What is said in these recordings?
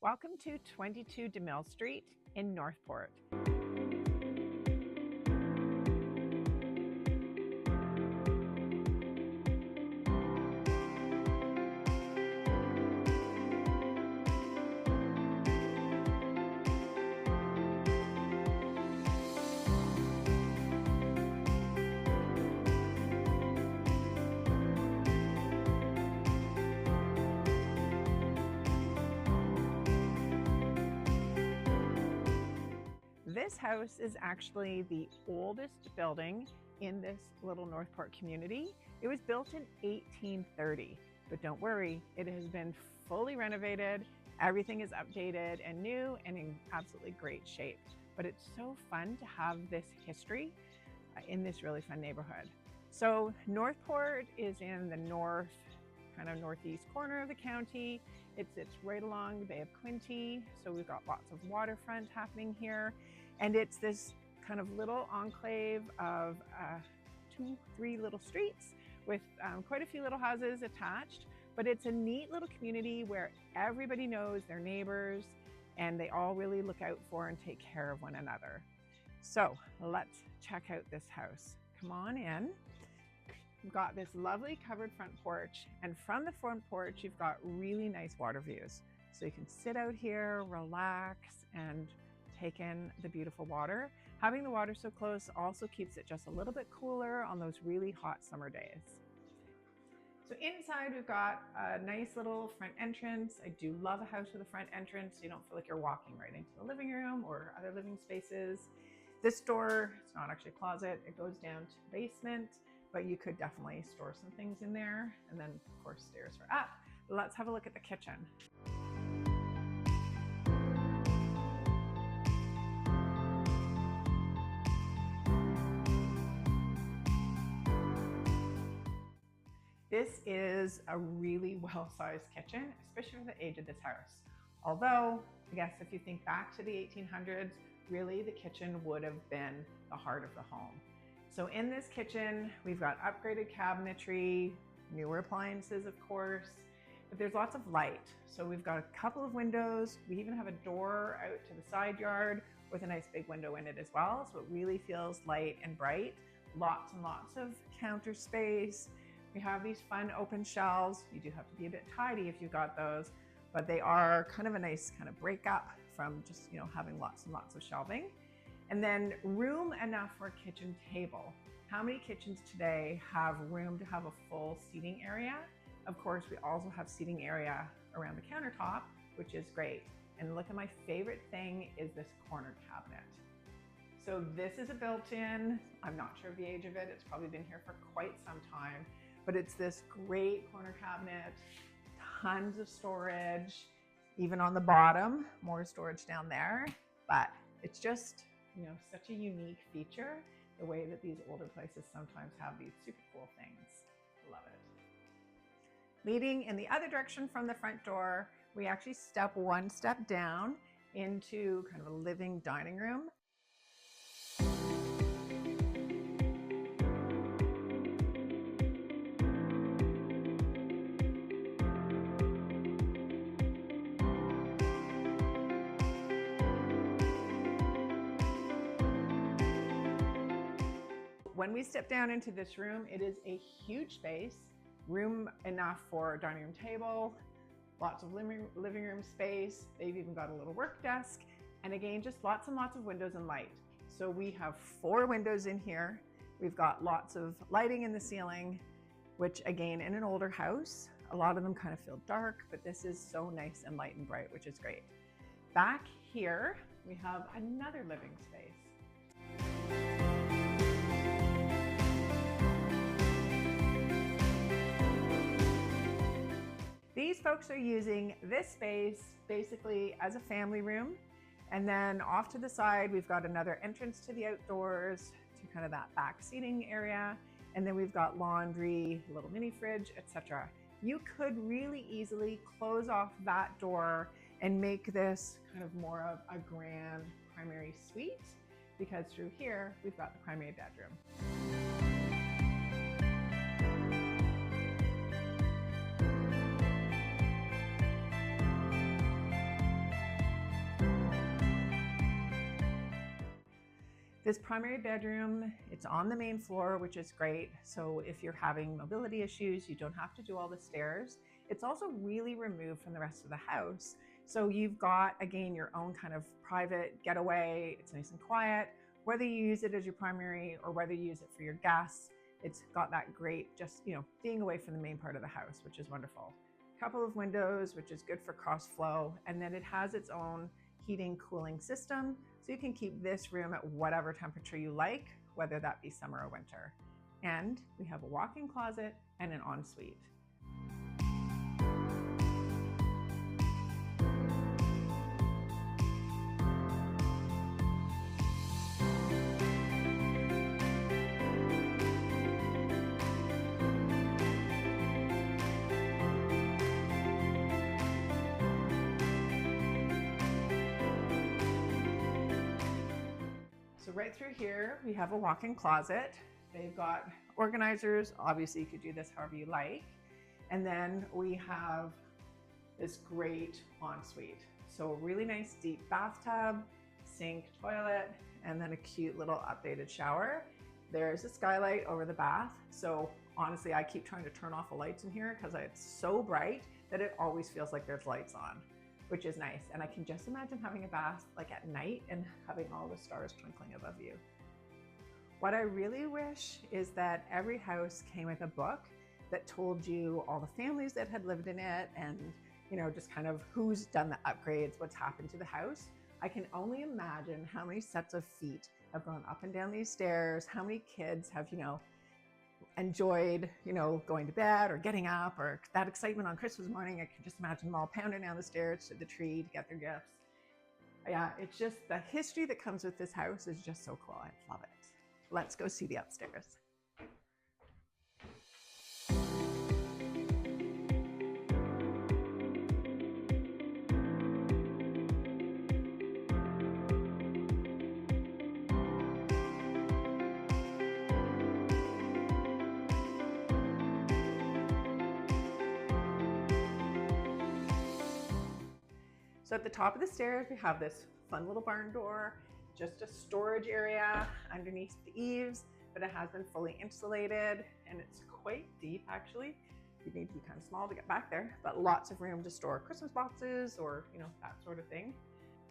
Welcome to 22 Demille Street in Northport. This house is actually the oldest building in this little Northport community. It was built in 1830, but don't worry, it has been fully renovated. Everything is updated and new and in absolutely great shape. But it's so fun to have this history in this really fun neighborhood. So Northport is in the northeast corner of the county. It sits right along the Bay of Quinte, so we've got lots of waterfront happening here. And it's this kind of little enclave of 2-3 little streets with quite a few little houses attached. But it's a neat little community where everybody knows their neighbors and they all really look out for and take care of one another. So let's check out this house. Come on in. You've got this lovely covered front porch, and from the front porch you've got really nice water views. So you can sit out here, relax, and take in the beautiful water. Having the water so close also keeps it just a little bit cooler on those really hot summer days. So inside we've got a nice little front entrance. I do love a house with a front entrance so you don't feel like you're walking right into the living room or other living spaces. This door, it's not actually a closet, it goes down to the basement, but you could definitely store some things in there. And then of course stairs are up. Let's have a look at the kitchen. This is a really well-sized kitchen, especially for the age of this house. Although, I guess if you think back to the 1800s, really the kitchen would have been the heart of the home. So in this kitchen, we've got upgraded cabinetry, newer appliances, of course, but there's lots of light. So we've got a couple of windows. We even have a door out to the side yard with a nice big window in it as well. So it really feels light and bright. Lots and lots of counter space. We have these fun open shelves. You do have to be a bit tidy if you've got those, but they are kind of a nice kind of break up from just, having lots and lots of shelving. And then room enough for a kitchen table. How many kitchens today have room to have a full seating area? Of course, we also have seating area around the countertop, which is great. And look at my favorite thing is this corner cabinet. So this is a built-in. I'm not sure of the age of it. It's probably been here for quite some time. But it's this great corner cabinet, tons of storage, even on the bottom, more storage down there. But it's just, such a unique feature, the way that these older places sometimes have these super cool things. Love it. Leading in the other direction from the front door, we actually step one step down into kind of a living dining room. When we step down into this room, it is a huge space, room enough for a dining room table, lots of living room space. They've even got a little work desk. And again, just lots and lots of windows and light. So we have 4 windows in here. We've got lots of lighting in the ceiling, which again, in an older house, a lot of them kind of feel dark, but this is so nice and light and bright, which is great. Back here, we have another living space. These folks are using this space basically as a family room. And then off to the side, we've got another entrance to the outdoors, to kind of that back seating area. And then we've got laundry, little mini fridge, etc. You could really easily close off that door and make this kind of more of a grand primary suite, because through here, we've got the primary bedroom. This primary bedroom, it's on the main floor, which is great. So if you're having mobility issues, you don't have to do all the stairs. It's also really removed from the rest of the house. So you've got, again, your own kind of private getaway. It's nice and quiet. Whether you use it as your primary or whether you use it for your guests, it's got that great, just, being away from the main part of the house, which is wonderful. Couple of windows, which is good for cross flow. And then it has its own heating, cooling system. So you can keep this room at whatever temperature you like, whether that be summer or winter. And we have a walk-in closet and an ensuite. So right through here, we have a walk-in closet. They've got organizers. Obviously, you could do this however you like. And then we have this great ensuite. So a really nice deep bathtub, sink, toilet, and then a cute little updated shower. There's a skylight over the bath. So honestly, I keep trying to turn off the lights in here because it's so bright that it always feels like there's lights on, which is nice. And I can just imagine having a bath like at night and having all the stars twinkling above you. What I really wish is that every house came with a book that told you all the families that had lived in it and, just kind of who's done the upgrades, what's happened to the house. I can only imagine how many sets of feet have gone up and down these stairs, how many kids have, enjoyed, going to bed or getting up, or that excitement on Christmas morning. I can just imagine them all pounding down the stairs to the tree to get their gifts. Yeah, it's just the history that comes with this house is just so cool. I love it. Let's go see the upstairs. So at the top of the stairs, we have this fun little barn door, just a storage area underneath the eaves, but it has been fully insulated and it's quite deep actually. You need to be kind of small to get back there, but lots of room to store Christmas boxes or, that sort of thing.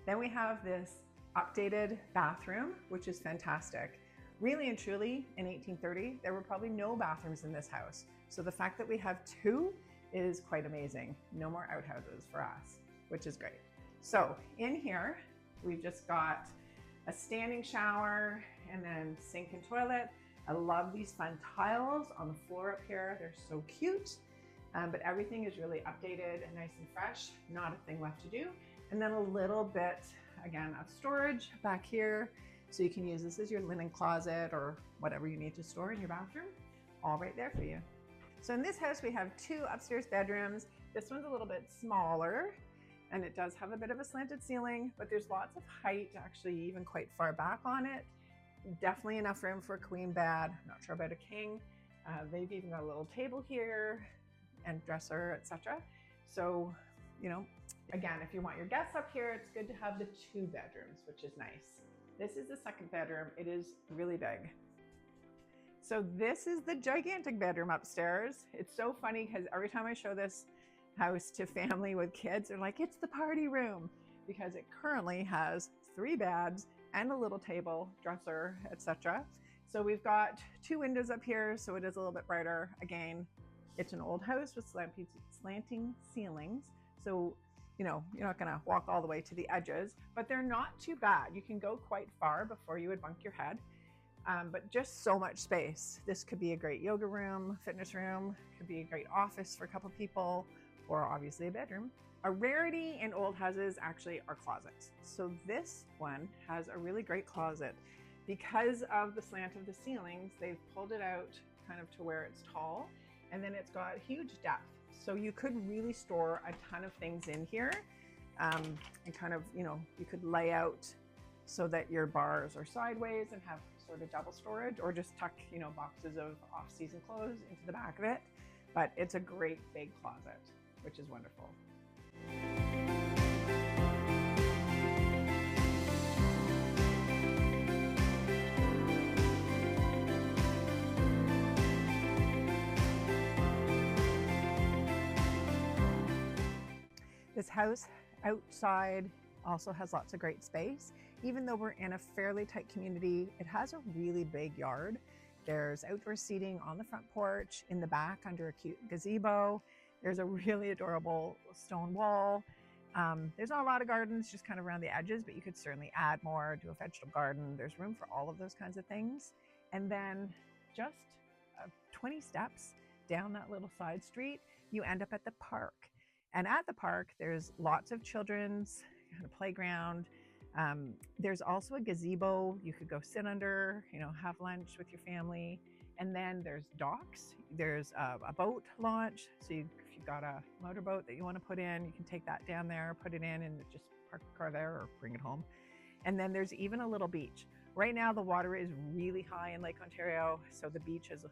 Then we have this updated bathroom, which is fantastic. Really and truly, in 1830, there were probably no bathrooms in this house. So the fact that we have two is quite amazing. No more outhouses for us, which is great. So in here, we've just got a standing shower and then sink and toilet. I love these fun tiles on the floor up here. They're so cute, but everything is really updated and nice and fresh. Not a thing left to do. And then a little bit, again, of storage back here. So you can use this as your linen closet or whatever you need to store in your bathroom, all right there for you. So in this house, we have two upstairs bedrooms. This one's a little bit smaller, and it does have a bit of a slanted ceiling, but there's lots of height, actually even quite far back on it. Definitely enough room for a queen bed. Not sure about a king. They've even got a little table here and dresser, etc. So, again, if you want your guests up here, it's good to have the two bedrooms, which is nice. This is the second bedroom. It is really big. So this is the gigantic bedroom upstairs. It's so funny because every time I show this house to family with kids, they're like, it's the party room, because it currently has 3 beds and a little table, dresser, etc. So we've got 2 windows up here, so it is a little bit brighter. Again, it's an old house with slanting ceilings, so you're not gonna walk all the way to the edges, but they're not too bad. You can go quite far before you would bump your head, but just so much space. This could be a great yoga room, fitness room, could be a great office for a couple people, or obviously a bedroom. A rarity in old houses actually are closets. So this one has a really great closet. Because of the slant of the ceilings, they've pulled it out kind of to where it's tall, and then it's got huge depth. So you could really store a ton of things in here, and kind of, you could lay out so that your bars are sideways and have sort of double storage, or just tuck, boxes of off-season clothes into the back of it. But it's a great big closet, which is wonderful. house outside also has lots of great space. Even though we're in a fairly tight community, it has a really big yard. There's outdoor seating on the front porch, in the back under a cute gazebo. There's a really adorable stone wall. There's not a lot of gardens, just kind of around the edges, but you could certainly add more, do a vegetable garden. There's room for all of those kinds of things. And then just 20 steps down that little side street, you end up at the park. And at the park, there's lots of children's kind of playground. There's also a gazebo you could go sit under, have lunch with your family. And then there's docks. There's a boat launch. So if you've got a motorboat that you want to put in, you can take that down there, put it in, and just park the car there or bring it home. And then there's even a little beach. Right now, the water is really high in Lake Ontario, so the beach has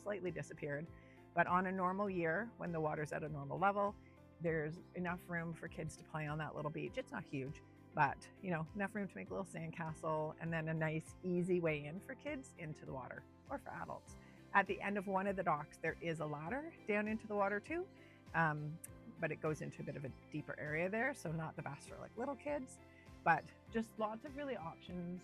slightly disappeared. But on a normal year, when the water's at a normal level, there's enough room for kids to play on that little beach. It's not huge, but enough room to make a little sandcastle, and then a nice, easy way in for kids into the water, or for adults. At the end of one of the docks, there is a ladder down into the water too, but it goes into a bit of a deeper area there, so not the best for like little kids, but just lots of really options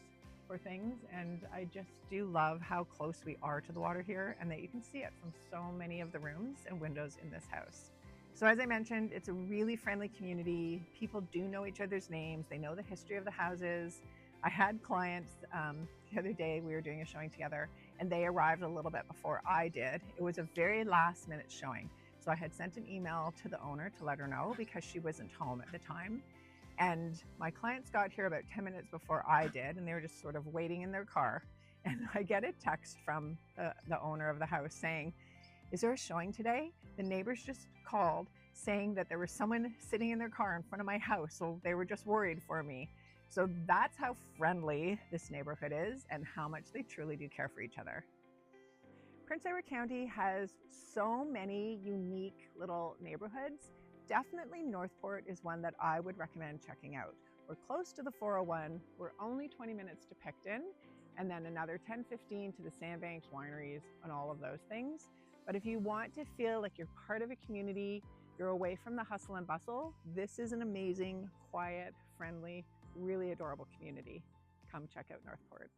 for things. And I just do love how close we are to the water here, and that you can see it from so many of the rooms and windows in this house. So as I mentioned, it's a really friendly community. People do know each other's names. They know the history of the houses. I had clients the other day, we were doing a showing together, and they arrived a little bit before I did. It was a very last minute showing. So I had sent an email to the owner to let her know, because she wasn't home at the time. And my clients got here about 10 minutes before I did, and they were just sort of waiting in their car. And I get a text from the owner of the house saying, "Is there a showing today? The neighbors just called saying that there was someone sitting in their car in front of my house, so they were just worried for me." So that's how friendly this neighborhood is, and how much they truly do care for each other. Prince Edward County has so many unique little neighborhoods. Definitely Northport is one that I would recommend checking out. We're close to the 401. We're only 20 minutes to Picton, and then another 10-15 to the Sandbanks, wineries, and all of those things. But if you want to feel like you're part of a community, you're away from the hustle and bustle, this is an amazing, quiet, friendly, really adorable community. Come check out Northport.